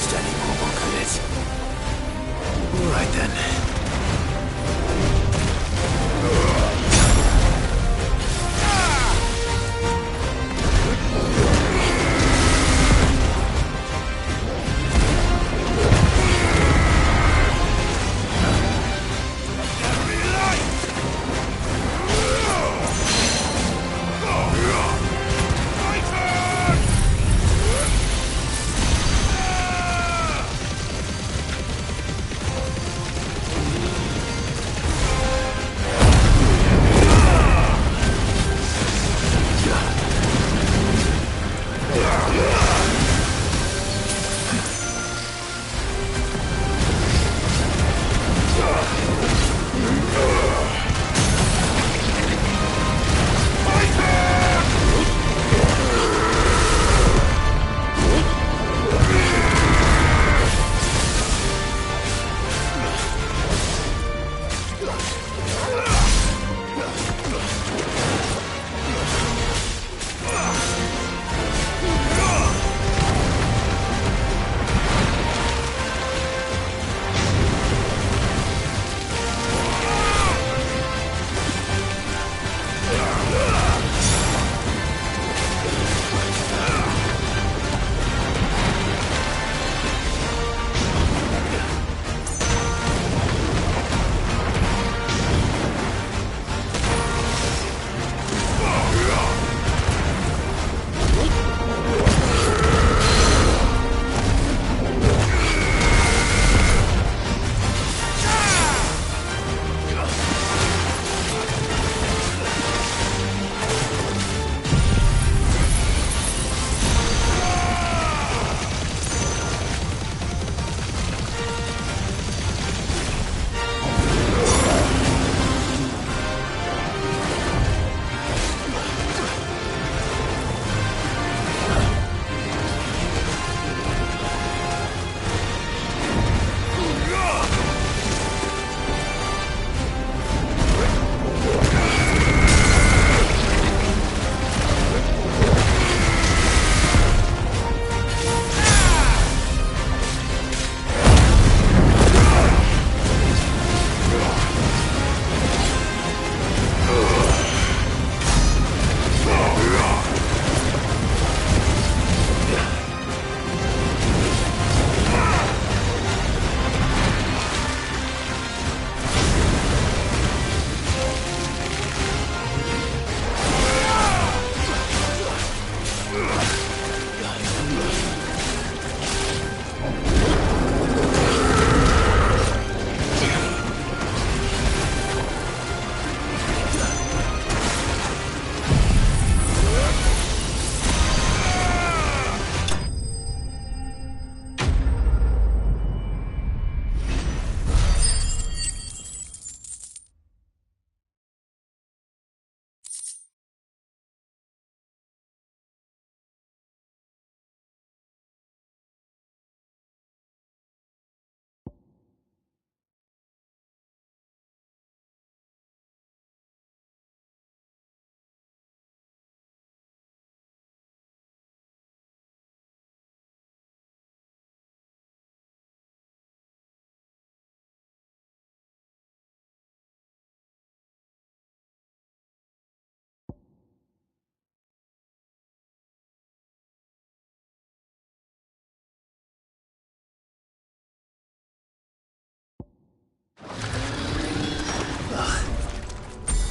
almost any more, could it? All right then.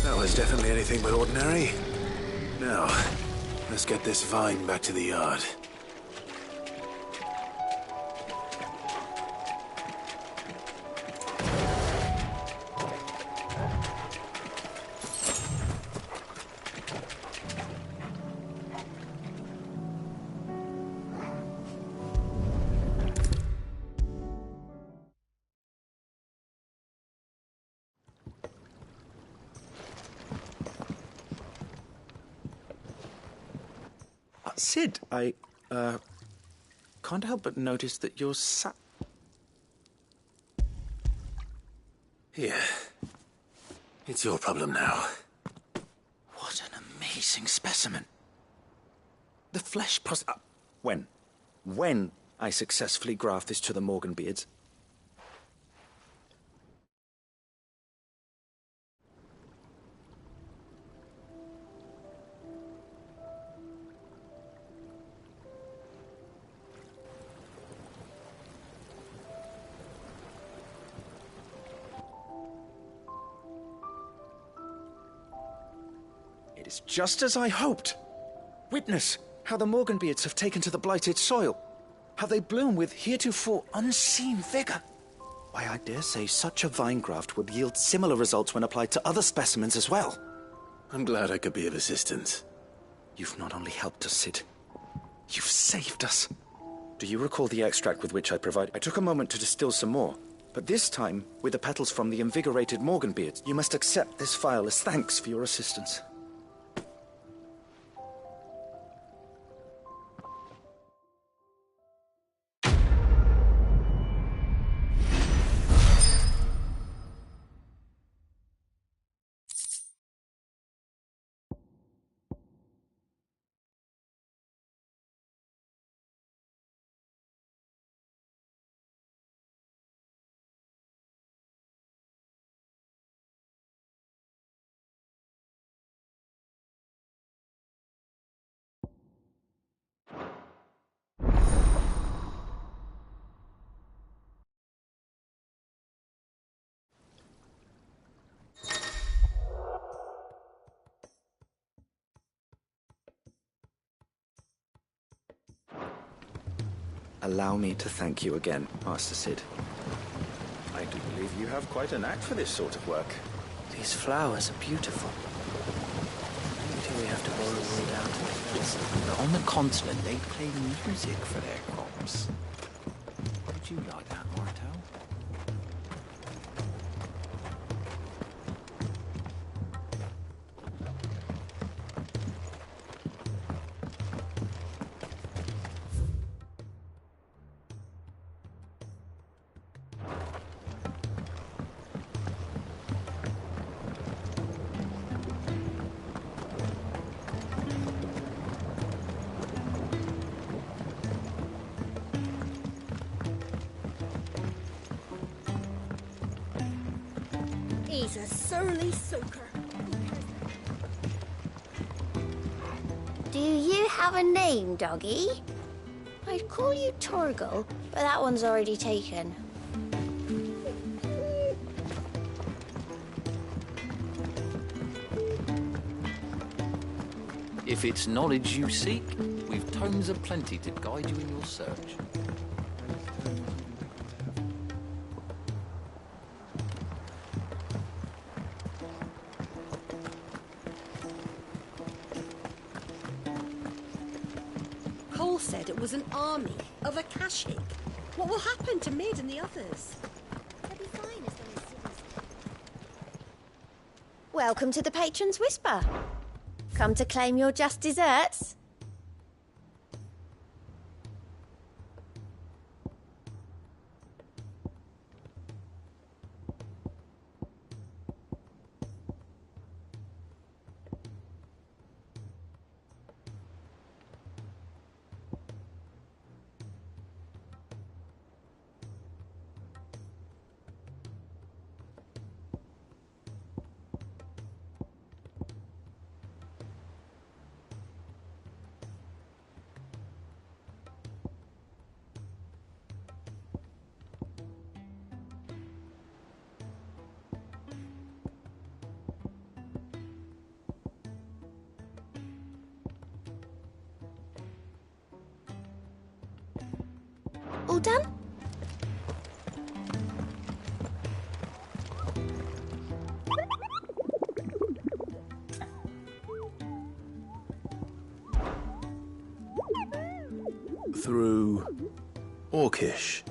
That was definitely anything but ordinary. Now, let's get this vine back to the yard. Sid, I can't help but notice that you're Here. It's your problem now. What an amazing specimen. The flesh When I successfully graft this to the Morganbeards. It is just as I hoped. Witness how the Morganbeards have taken to the blighted soil. How they bloom with heretofore unseen vigor. Why, I dare say such a vine graft would yield similar results when applied to other specimens as well. I'm glad I could be of assistance. You've not only helped us, Sid, you've saved us. Do you recall the extract with which I provided? I took a moment to distill some more, but this time with the petals from the invigorated Morganbeards. You must accept this phial as thanks for your assistance. Allow me to thank you again, Master Sid. I do believe you have quite a knack for this sort of work. These flowers are beautiful. Maybe we have to boil them all down to make medicine. But on the continent, they play music for their crops. Would you like that, Martel? He's a surly soaker. Do you have a name, doggy? I'd call you Torgal, but that one's already taken. If it's knowledge you seek, we've tomes aplenty to guide you in your search. Cole said it was an army of Akashic. What will happen to Mid and the others? They'll be fine as long as Sidney's... Welcome to the Patron's Whisper. Come to claim your just desserts? All done? Through Orcish.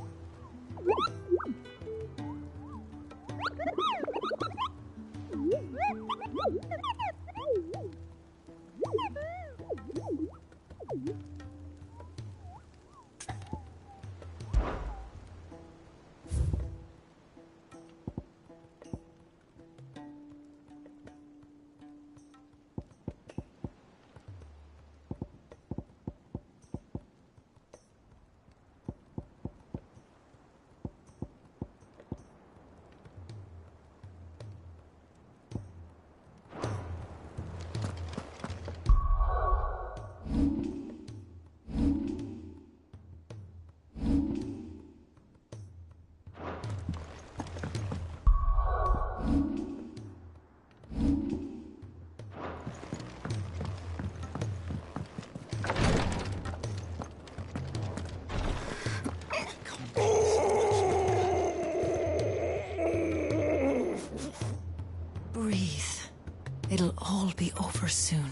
over soon.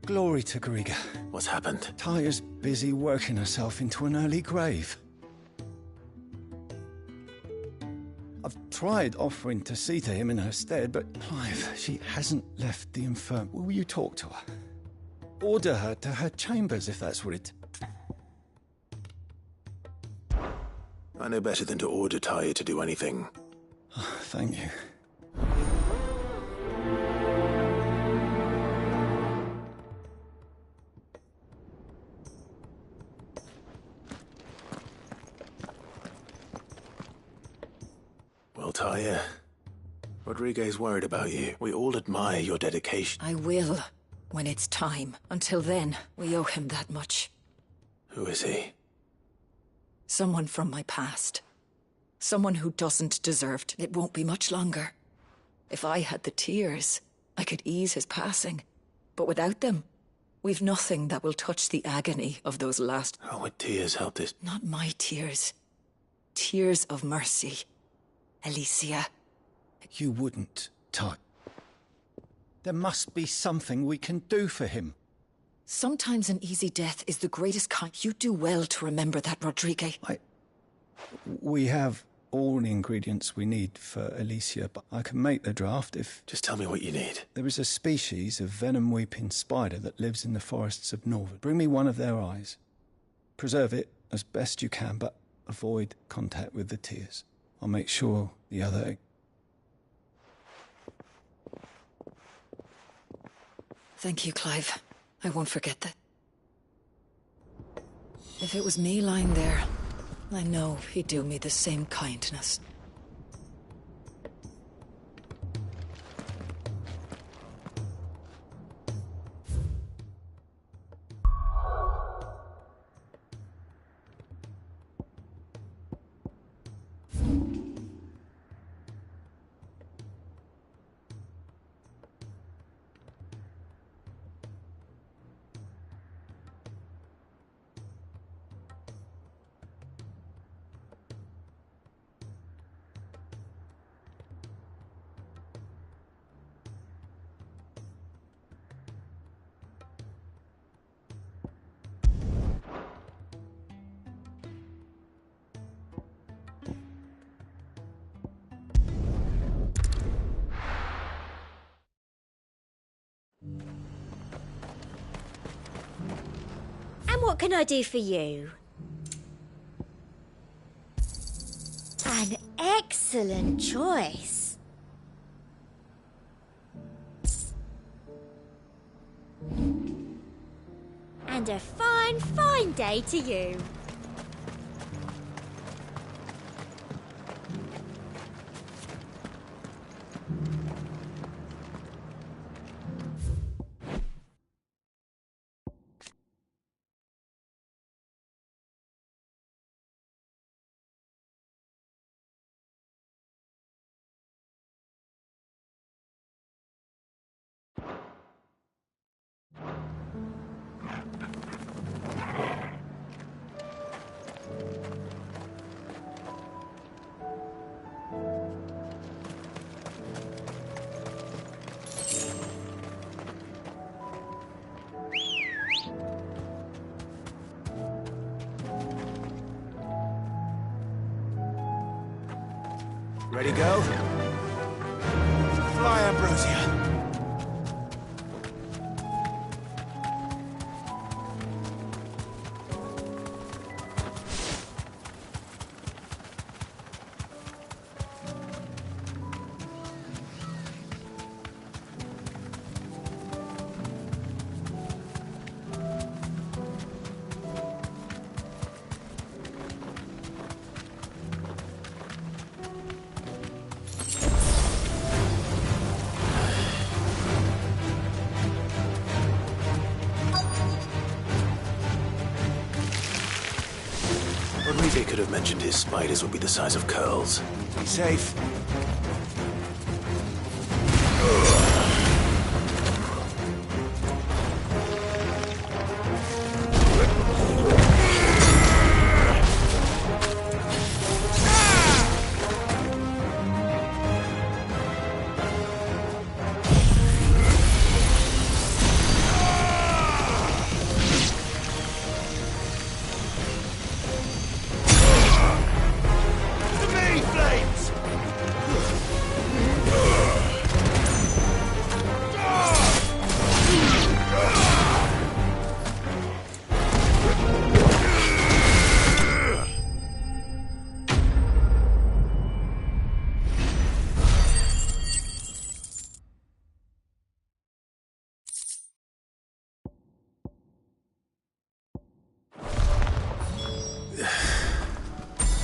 Glory to Griga. What's happened? Taya's busy working herself into an early grave. I've tried offering to see to him in her stead, but Clive, she hasn't left the infirm. Will you talk to her? Order her to her chambers if that's what it... I know better than to order Taya to do anything. Oh, thank you. Well, Taya, Rodriguez worried about you. We all admire your dedication. I will, when it's time. Until then, we owe him that much. Who is he? Someone from my past. Someone who doesn't deserve it. It won't be much longer. If I had the tears, I could ease his passing. But without them, we've nothing that will touch the agony of those last... How would tears help this? Not my tears. Tears of mercy. Alicia. You wouldn't, Ty. There must be something we can do for him. Sometimes an easy death is the greatest kind. You do well to remember that, Rodrigue. We have all the ingredients we need for Alicia, but I can make the draft if... Just tell me what you need. There is a species of venom-weeping spider that lives in the forests of Northern. Bring me one of their eyes. Preserve it as best you can, but avoid contact with the tears. I'll make sure the other... Thank you, Clive. I won't forget that. If it was me lying there, I know he'd do me the same kindness. And what can I do for you? An excellent choice. And a fine, fine day to you. Ready, go? Fly, Ambrosia. could have mentioned his spiders would be the size of curls. Be safe.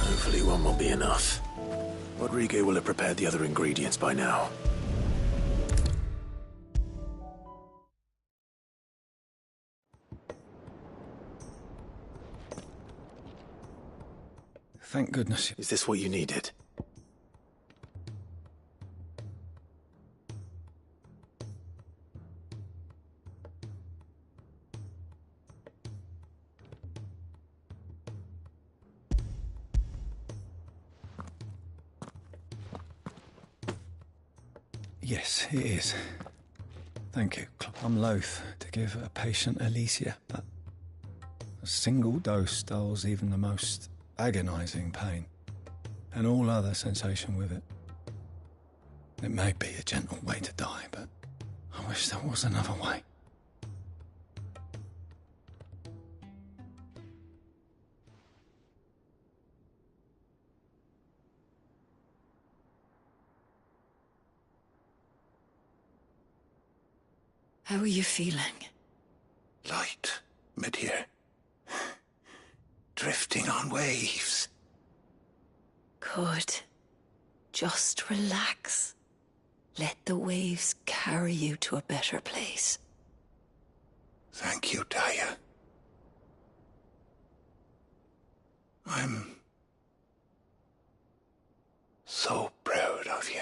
Hopefully one will be enough. Rodrigo will have prepared the other ingredients by now. Thank goodness. Is this what you needed? Yes, it is. Thank you. I'm loath to give a patient Alicia, but a single dose dulls even the most agonizing pain, and all other sensation with it. It may be a gentle way to die, but I wish there was another way. How are you feeling? Light, mid-here. Drifting on waves. Good. Just relax. Let the waves carry you to a better place. Thank you, Daya. I'm so proud of you.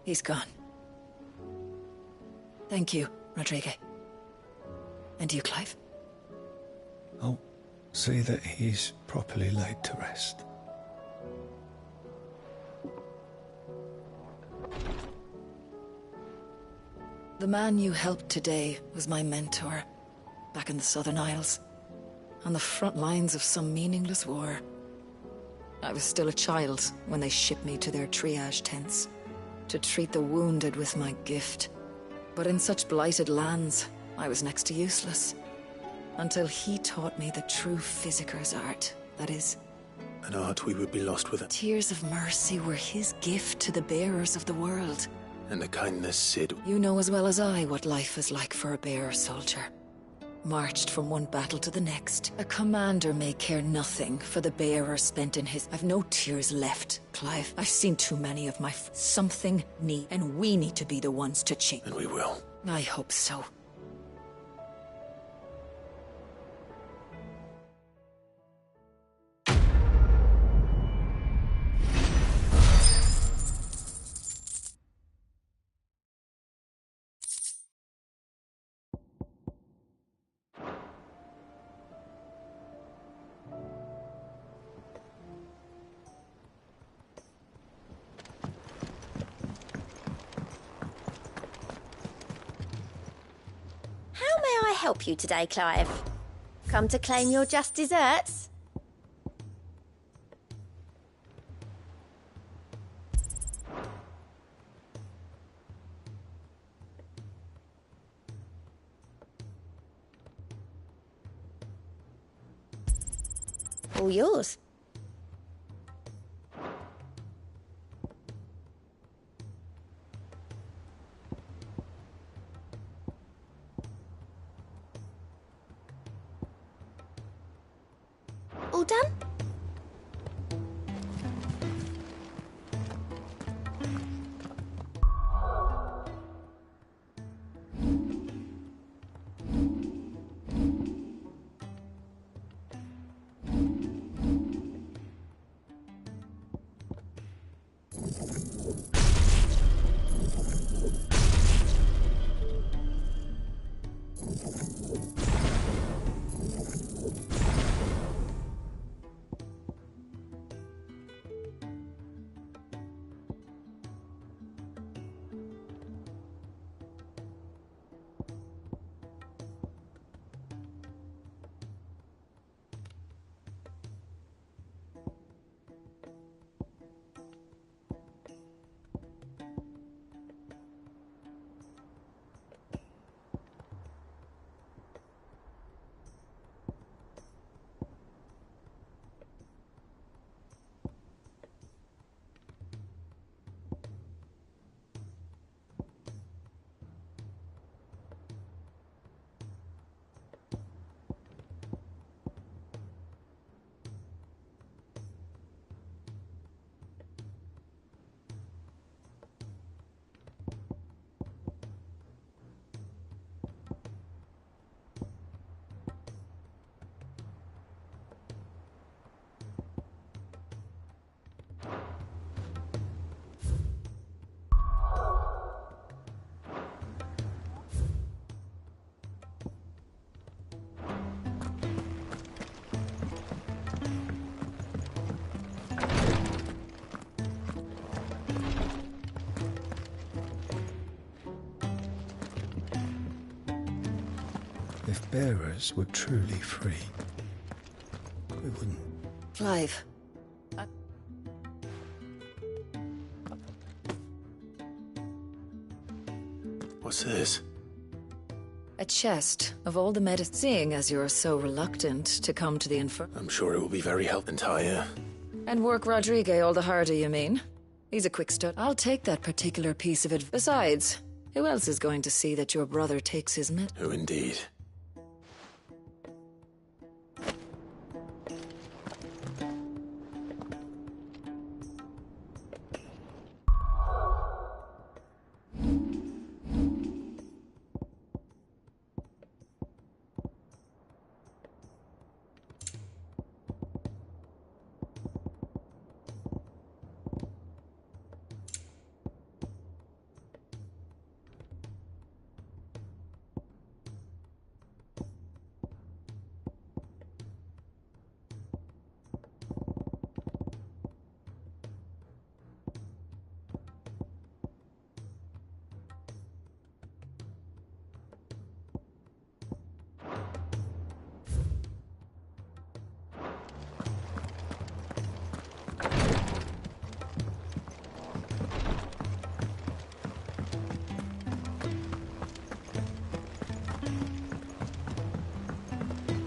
He's gone. Thank you, Rodrigo. And you, Clive? I'll see that he's properly laid to rest. The man you helped today was my mentor, back in the Southern Isles, on the front lines of some meaningless war. I was still a child when they shipped me to their triage tents, to treat the wounded with my gift. But in such blighted lands, I was next to useless. Until he taught me the true physicker's art, that is. An art we would be lost without. Tears of mercy were his gift to the bearers of the world. And the kindness Sid. You know as well as I what life is like for a bearer soldier. Marched from one battle to the next. A commander may care nothing for the bearer spent in his... I've no tears left, Clive. I've seen too many of my... Something need... And we need to be the ones to change. And we will. I hope so. Help you today, Clive? Come to claim your just desserts? All yours. All done? If bearers were truly free, we wouldn't. Clive. What's this? A chest of all the medicine. Seeing as you're so reluctant to come to the I'm sure it will be very helpful. Entire. And work Rodrigue all the harder, you mean? He's a quick stud. I'll take that particular piece of it. Besides, who else is going to see that your brother takes his med? Who indeed?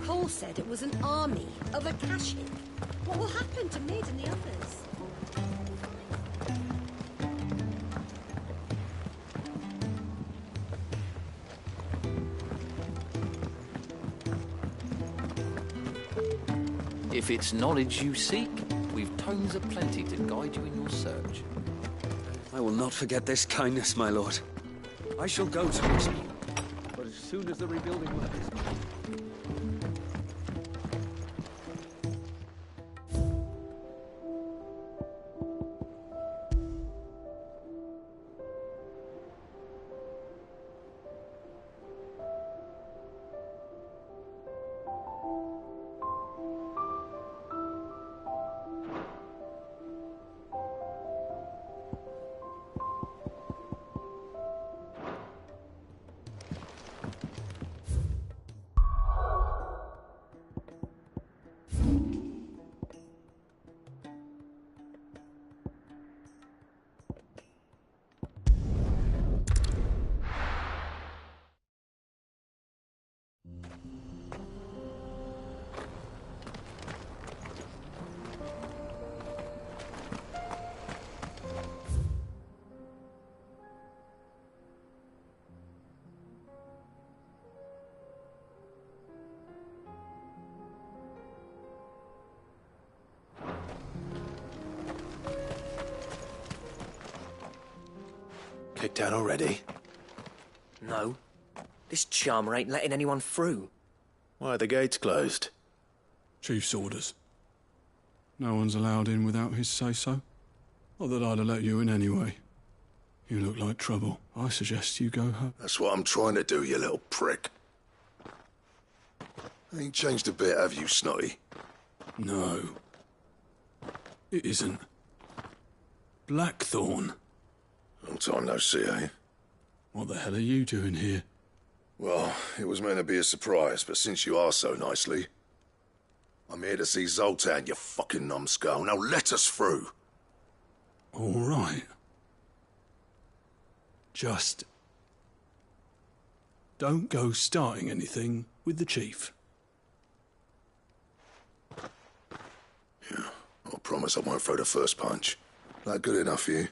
Cole said it was an army of Akashic. What will happen to Mid and the others? If it's knowledge you seek, we've tomes aplenty to guide you in your search. I will not forget this kindness, my lord. I shall go to explore. But as soon as the rebuilding work is done... Kicked out already? No. This charmer ain't letting anyone through. Why are the gates closed? Chief's orders. No one's allowed in without his say-so. Not that I'd have let you in anyway. You look like trouble. I suggest you go home. That's what I'm trying to do, you little prick. Ain't changed a bit, have you, Snotty? No. It isn't. Blackthorn. Long time no see, eh? What the hell are you doing here? Well, it was meant to be a surprise, but since you asked so nicely... I'm here to see Zoltan, you fucking numbskull. Now let us through. All right. Just... don't go starting anything with the chief. Yeah, I promise I won't throw the first punch. That good enough for you?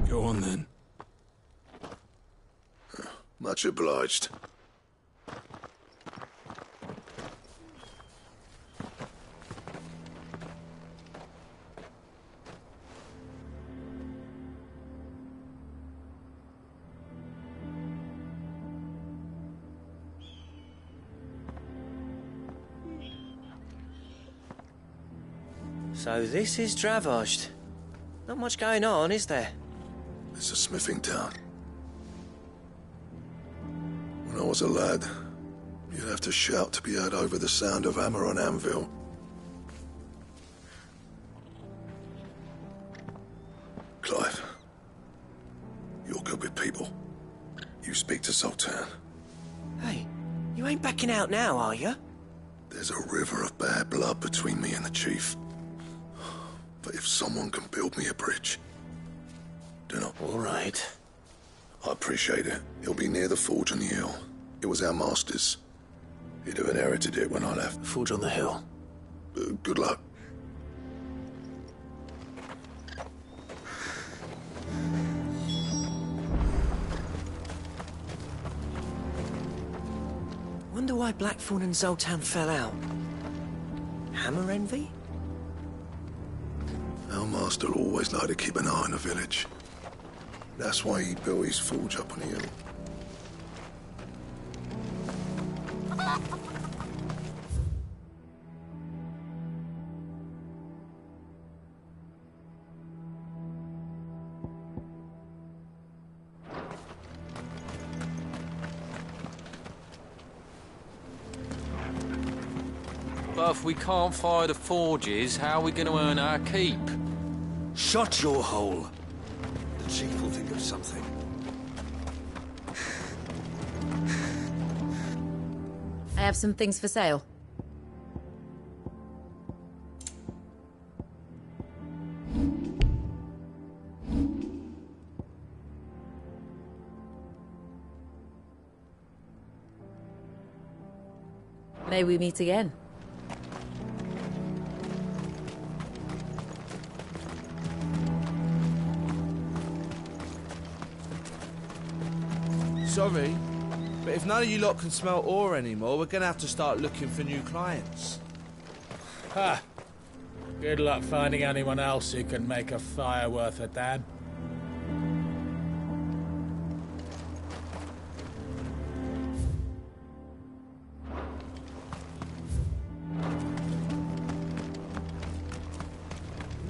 Go on then. Much obliged. So this is Dravosht. Not much going on, is there? It's a smithing town. When I was a lad, you'd have to shout to be heard over the sound of hammer on anvil. Clive, you're good with people. You speak to Zoltan. Hey, you ain't backing out now, are you? There's a river of bad blood between me and the chief. But if someone can build me a bridge, then All right. I appreciate it. It'll be near the forge on the hill. It was our master's. He'd have inherited it when I left. Forge on the hill. Good luck. Wonder why Blackthorn and Zoltan fell out. Hammer envy? Our master always liked to keep an eye on the village. That's why he built his forge up on the hill. But if we can't fire the forges, how are we going to earn our keep? Shut your hole. The chief will think of something. I have some things for sale. May we meet again? Sorry, but if none of you lot can smell ore anymore, we're gonna have to start looking for new clients. Ha! Good luck finding anyone else who can make a fire worth a damn.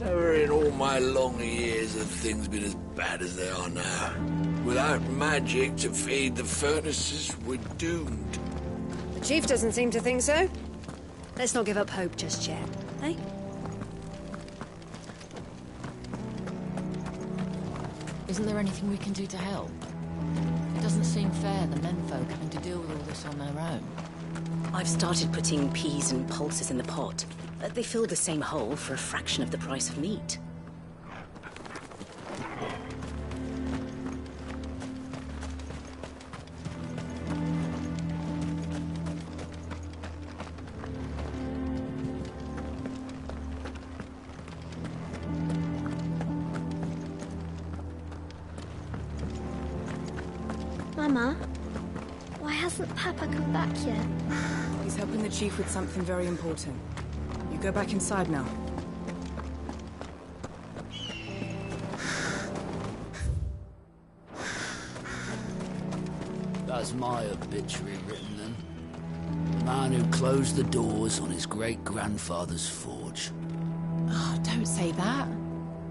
Never in all my long years have things been as bad as they are now. Without magic to feed the furnaces, we're doomed. The chief doesn't seem to think so. Let's not give up hope just yet, eh? Isn't there anything we can do to help? It doesn't seem fair the menfolk having to deal with all this on their own. I've started putting peas and pulses in the pot. They fill the same hole for a fraction of the price of meat. Mama, why hasn't Papa come back yet? He's helping the chief with something very important. You go back inside now. That's my obituary written then. The man who closed the doors on his great-grandfather's forge. Oh, don't say that.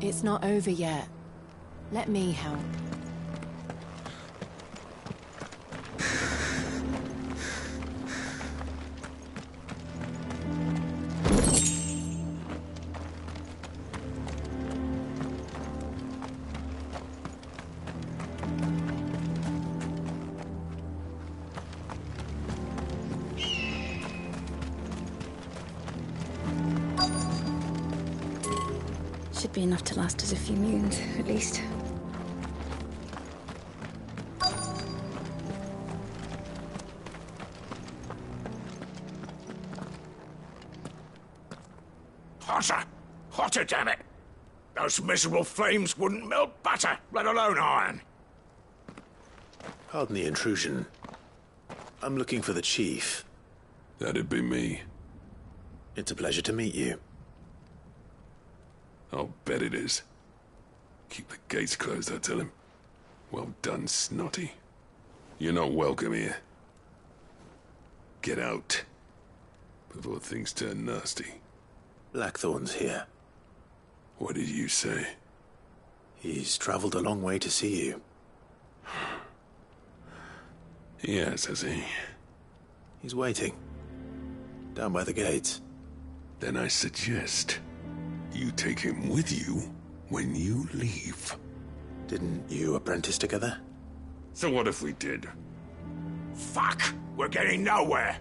It's not over yet. Let me help. Should be enough to last us a few moons, at least. Hotter! Hotter, damn it! Those miserable flames wouldn't melt butter, let alone iron. Pardon the intrusion. I'm looking for the chief. That'd be me. It's a pleasure to meet you. I'll bet it is. Keep the gates closed, I tell him. Well done, Snotty. You're not welcome here. Get out. Before things turn nasty. Blackthorn's here. What did you say? He's traveled a long way to see you. Yes, has he? He's waiting. Down by the gates. Then I suggest you take him with you when you leave. Didn't you apprentice together? So what if we did? Fuck! We're getting nowhere.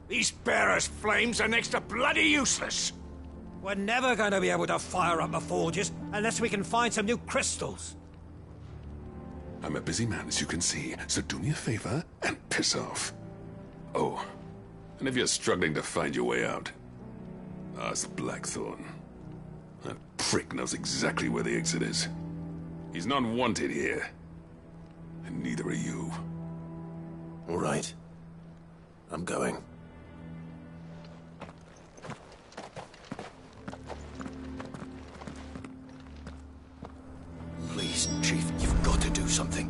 These bearers' flames are next to bloody useless. We're never going to be able to fire up the forges unless we can find some new crystals. I'm a busy man, as you can see, so do me a favor and piss off. Oh, and if you're struggling to find your way out, ask Blackthorn. That prick knows exactly where the exit is. He's not wanted here. And neither are you. All right. I'm going. Please, Chief, you've got to do something.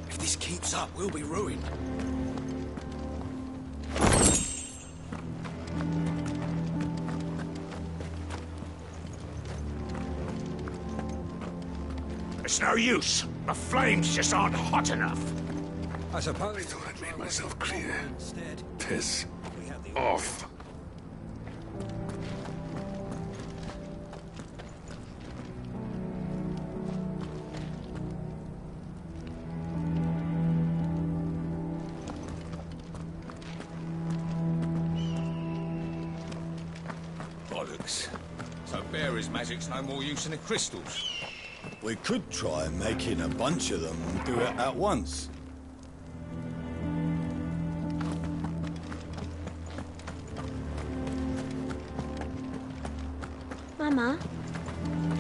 If this keeps up, we'll be ruined. It's no use. The flames just aren't hot enough. I suppose. I thought I'd made myself clear. Piss off. Bollocks. So bearer's magic's no more use than the crystals. We could try making a bunch of them and do it at once. Mama,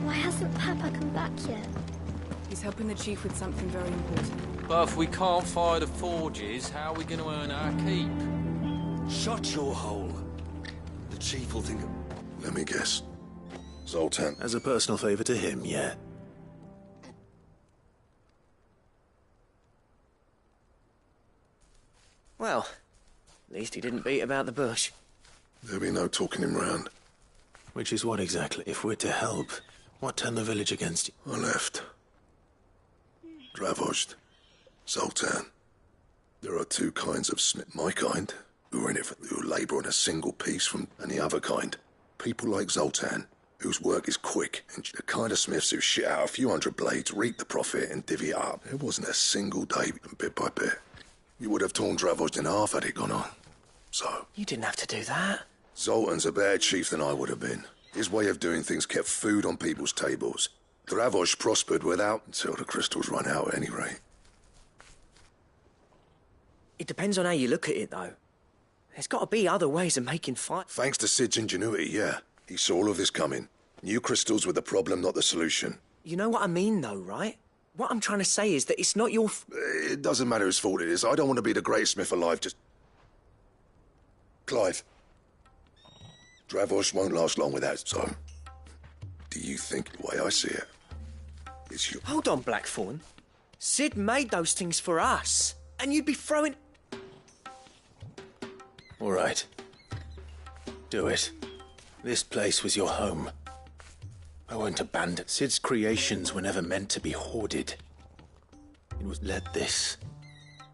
why hasn't Papa come back yet? He's helping the chief with something very important. But if we can't fire the forges, how are we going to earn our keep? Shut your hole. The chief will think... Let me guess. Zoltan. As a personal favor to him, yeah. Well, at least he didn't beat about the bush. There'll be no talking him round. Which is what exactly? If we're to help, what turned the village against you? I left. Dravost. Zoltan. There are two kinds of smith. My kind, who are in it who labour on a single piece from, and the other kind. People like Zoltan, whose work is quick, and the kind of smiths who shit out a few hundred blades, reap the profit, and divvy it up. There wasn't a single day, bit by bit. You would have torn Dravost in half had it gone on. So... You didn't have to do that. Zoltan's a better chief than I would have been. His way of doing things kept food on people's tables. Dravost prospered without, until the crystals run out at any rate. It depends on how you look at it, though. There's got to be other ways of making fire. Thanks to Sid's ingenuity, yeah. He saw all of this coming. New crystals were the problem, not the solution. You know what I mean, though, right? What I'm trying to say is that it's not your... It doesn't matter whose fault it is. I don't want to be the greatest smith alive, just... Clive. Dravos won't last long without, so... Do you think, the way I see it, it's your... Hold on, Blackthorn. Sid made those things for us, and you'd be throwing... All right. Do it. This place was your home. I won't abandon. Sid's creations were never meant to be hoarded. It was let this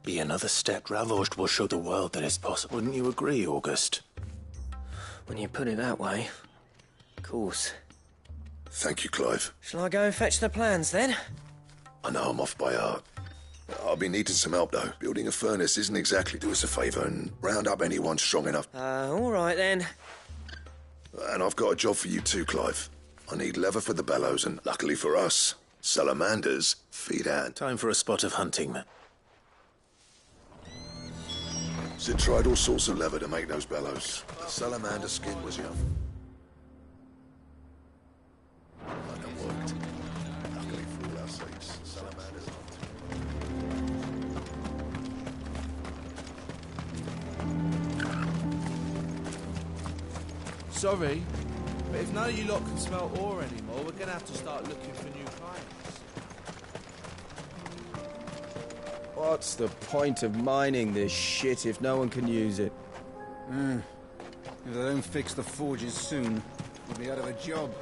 be another step. Ravaged will show the world that it's possible. Wouldn't you agree, August? When you put it that way, of course. Thank you, Clive. Shall I go and fetch the plans, then? I know I'm off by heart. I'll be needing some help, though. Building a furnace isn't exactly do us a favour and round up anyone strong enough. All right, then. And I've got a job for you too, Clive. I need leather for the bellows, and luckily for us, salamanders feed ant. Time for a spot of hunting, then. Sid tried all sorts of leather to make those bellows. The salamander skin was young. But it worked. Luckily for all our sakes, salamanders aren't. Sorry, but if none of you lot can smell ore anymore, we're gonna have to start looking for new clients. What's the point of mining this shit if no one can use it? If they don't fix the forges soon, we'll be out of a job.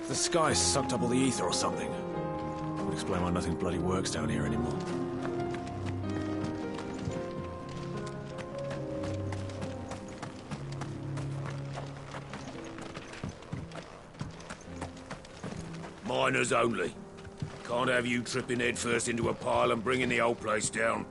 The sky sucked up all the ether or something. That would explain why nothing bloody works down here anymore. Miners only. Can't have you tripping headfirst into a pile and bringing the whole place down.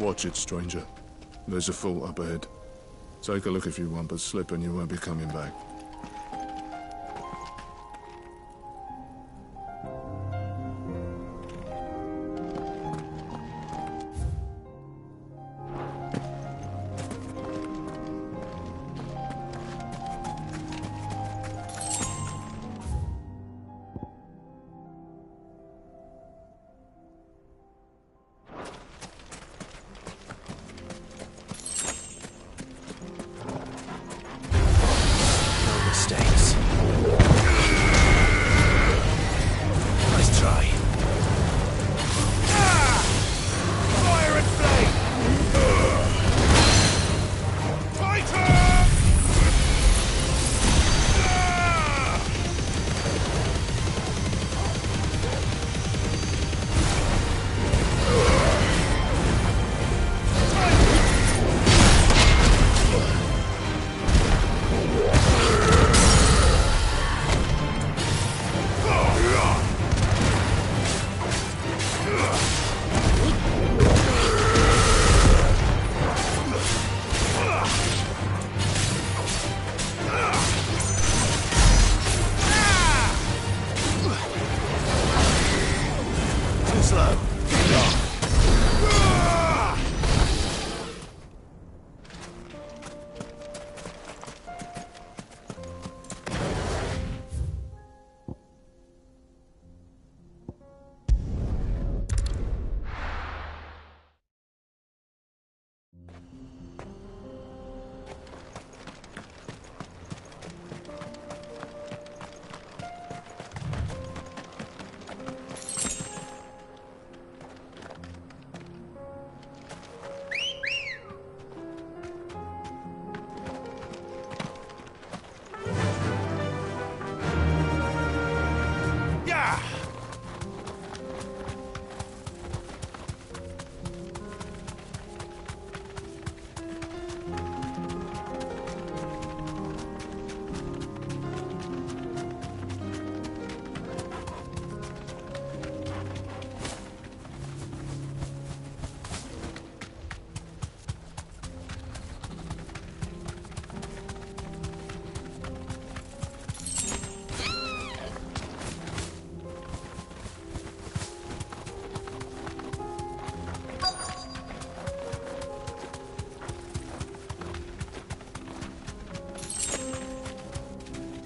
Watch it, stranger. There's a fault up ahead. Take a look if you want, but slip and you won't be coming back.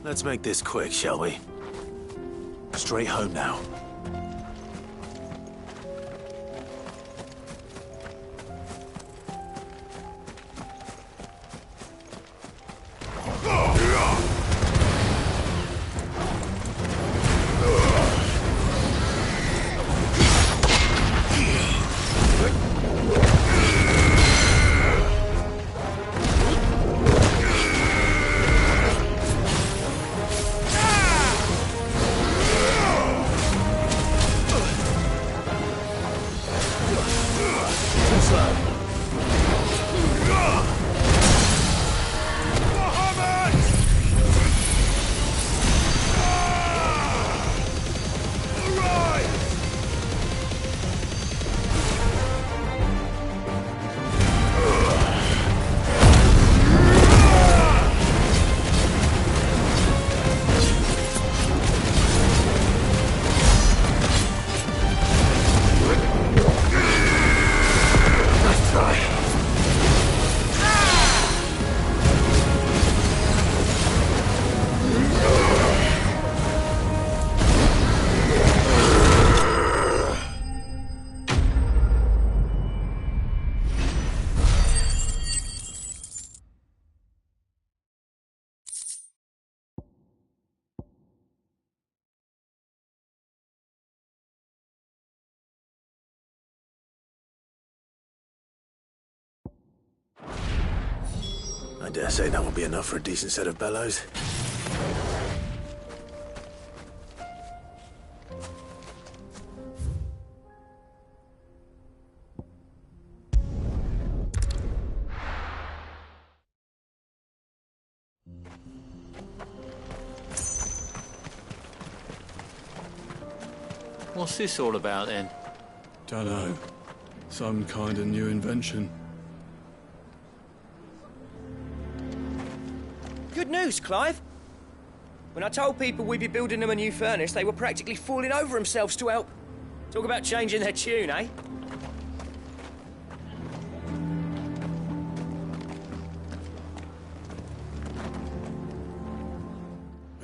Let's make this quick, shall we? Straight home now. I dare say that will be enough for a decent set of bellows. What's this all about then? Dunno. Some kind of new invention. Good news, Clive. When I told people we'd be building them a new furnace, they were practically falling over themselves to help. Talk about changing their tune, eh?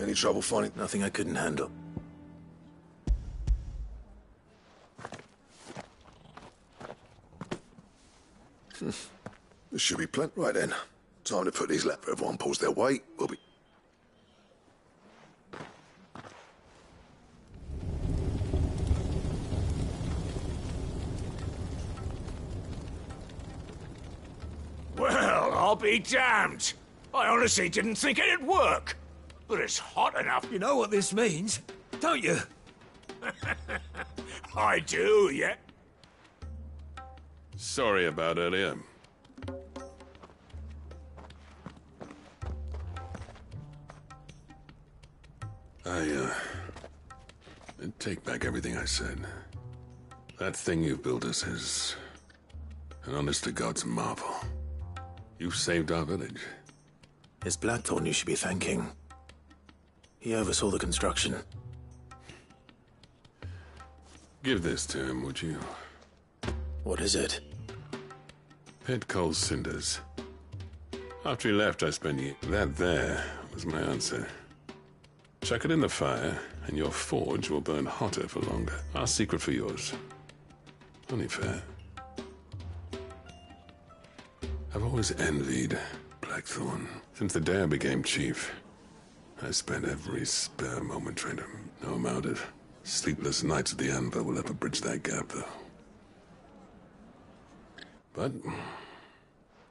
Any trouble finding? Nothing I couldn't handle. This should be plenty. Right then. Time to put these left. Everyone pulls their weight. We'll be... Well, I'll be damned. I honestly didn't think it'd work. But it's hot enough. You know what this means, don't you? I do, yeah. Sorry about earlier. I take back everything I said. That thing you built us is an honest-to-God's marvel. You've saved our village. It's Blackthorn you should be thanking. He oversaw the construction. Give this to him, would you? What is it? Pit coal cinders. After he left, I spent that there was my answer. Chuck it in the fire, and your forge will burn hotter for longer. Our secret for yours. Only fair. I've always envied Blackthorn. Since the day I became chief, I spent every spare moment trying to know him out. Of sleepless nights at the anvil will ever bridge that gap, though. But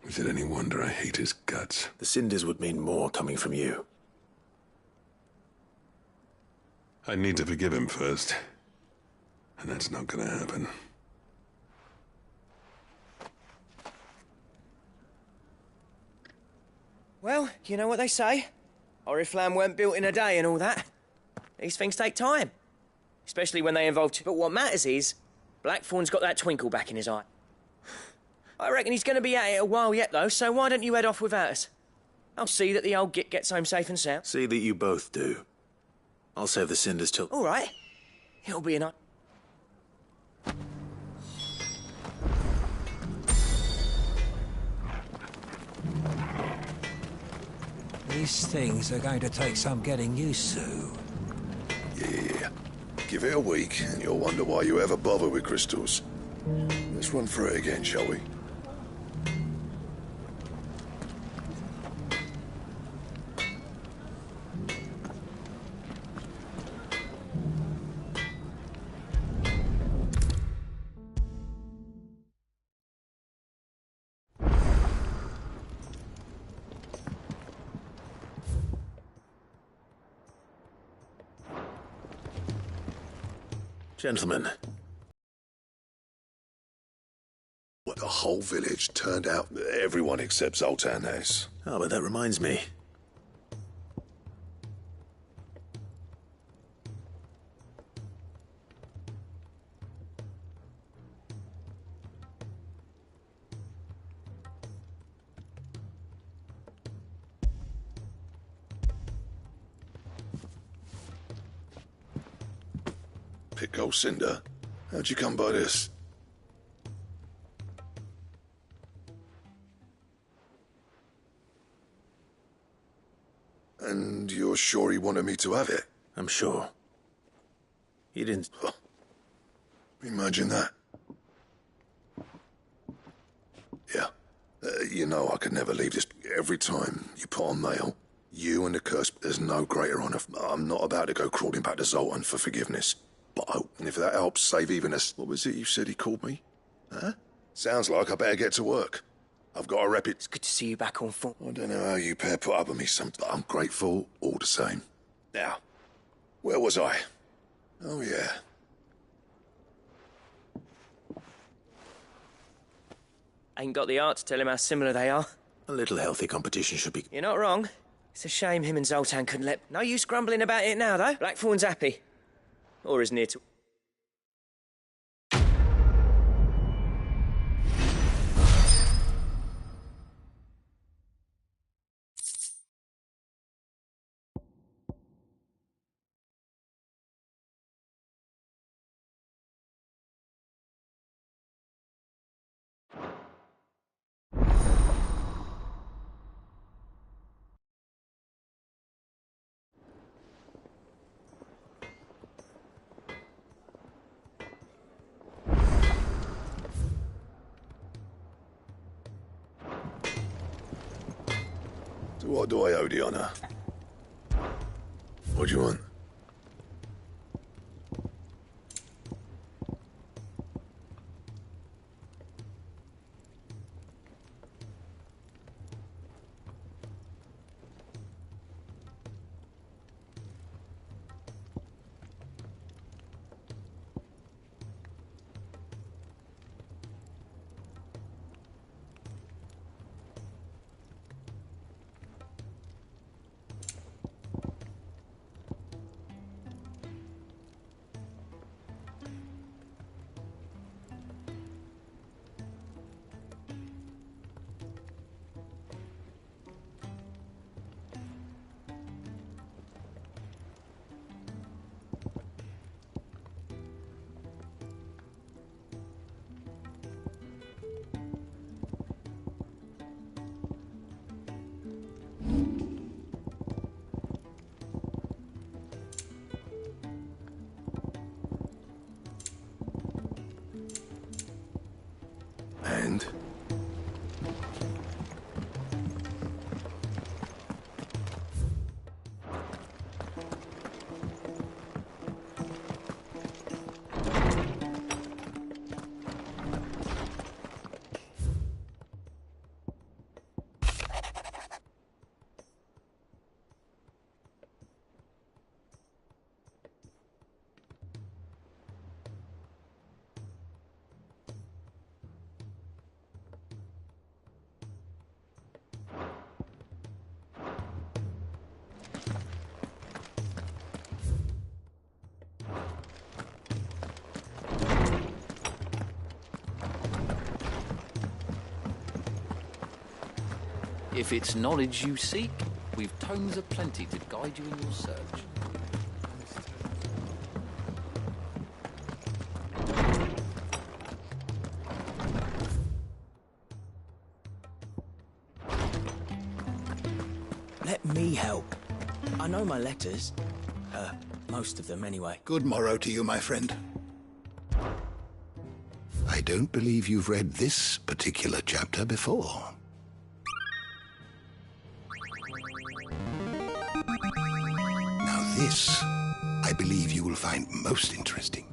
is it any wonder I hate his guts? The cinders would mean more coming from you. I need to forgive him first, and that's not gonna happen. Well, you know what they say. Oriflamme weren't built in a day and all that. These things take time. Especially when they involve... But what matters is, Blackthorn's got that twinkle back in his eye. I reckon he's going to be at it a while yet, though, so why don't you head off without us? I'll see that the old git gets home safe and sound. See that you both do. I'll save the cinders till... All right. It'll be enough. These things are going to take some getting used to. Yeah. Give it a week, and you'll wonder why you ever bother with crystals. Let's run through it again, shall we? Gentlemen. What, the whole village turned out? Everyone except Zoltan has. Oh, but that reminds me. Pico Cinder? How'd you come by this? And you're sure he wanted me to have it? I'm sure. He didn't... Imagine that. Yeah. You know I could never leave this. Every time you put on mail, you and the curse, there's no greater honor. I'm not about to go crawling back to Zoltan for forgiveness. But I hope, and if that helps save even us... What was it you said he called me? Huh? Sounds like I better get to work. I've got a rep it. It's good to see you back on foot. I don't know how you pair put up with me, but I'm grateful all the same. Now, where was I? Oh, yeah. Ain't got the art to tell him how similar they are. A little healthy competition should be... You're not wrong. It's a shame him and Zoltan couldn't let... No use grumbling about it now, though. Blackthorn's happy. Or is near to... So what do I owe the honor? What do you want? And? If it's knowledge you seek, we've tomes aplenty to guide you in your search. Let me help. I know my letters. Most of them, anyway. Good morrow to you, my friend. I don't believe you've read this particular chapter before. Now this, I believe you will find most interesting.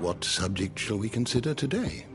What subject shall we consider today?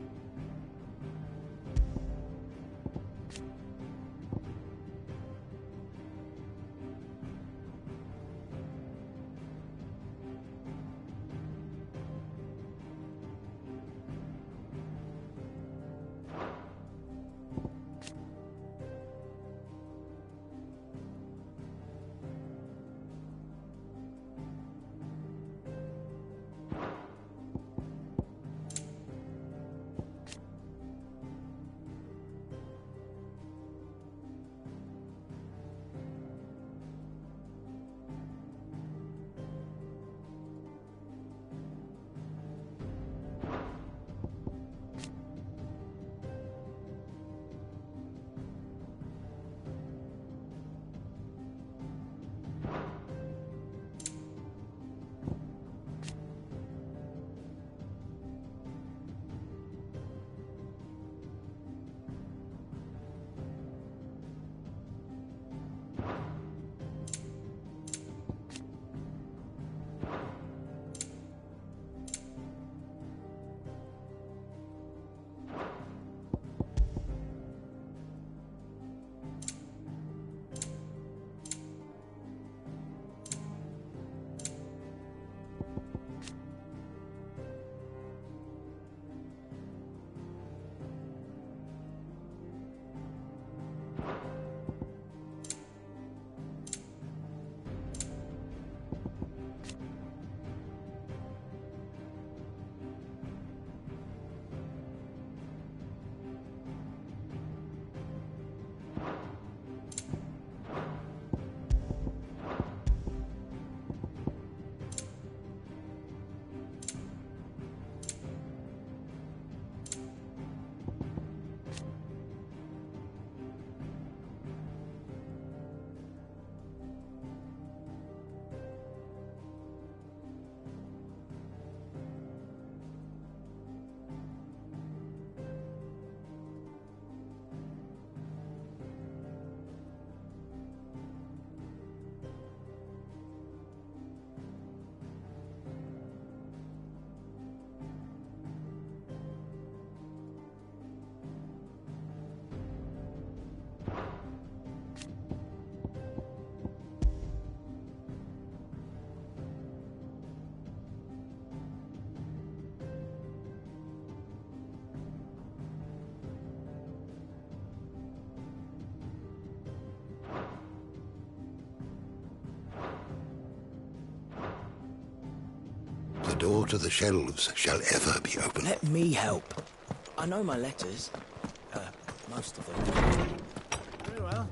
door to the shelves shall ever be open. Let me help. I know my letters. Most of them. Very well.